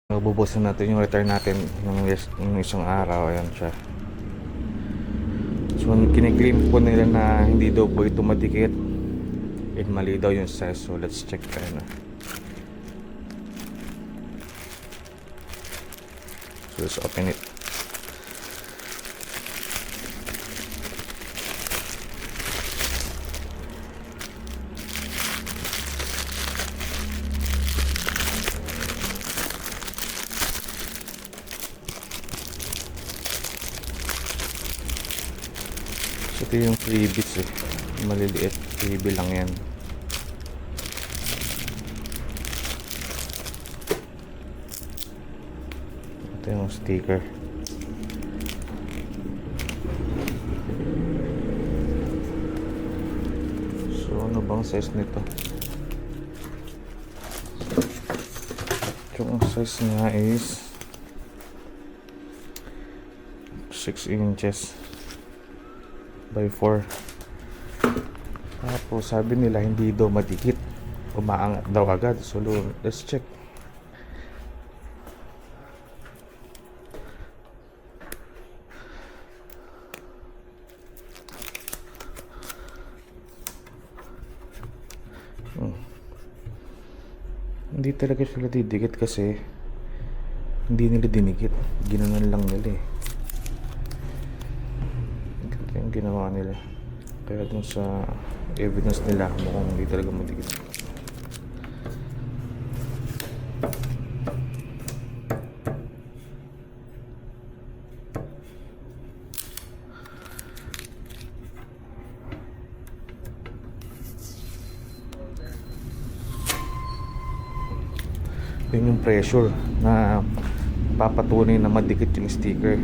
Bubusan natin yung return natin ng isang araw. Ayan siya. So kiniklaim po nila na hindi daw po ito madikit and mali daw yung size. So let's check tayo na. So let's open it. So ito yung freebies eh. Maliliit. Freebie lang yan. Ito yung sticker. So ano bang size nito? Yung size niya is 6 inches by 4. Tapos sabi nila hindi daw madikit, umaangat daw agad. So let's check. Hindi talaga sila didikit kasi hindi nila dinikit, ginanon lang nila eh. Ito yung ginawa nila. Kaya dun sa evidence nila mukhang hindi talaga madikit. Yun yung pressure na papatunay na madikit yung sticker.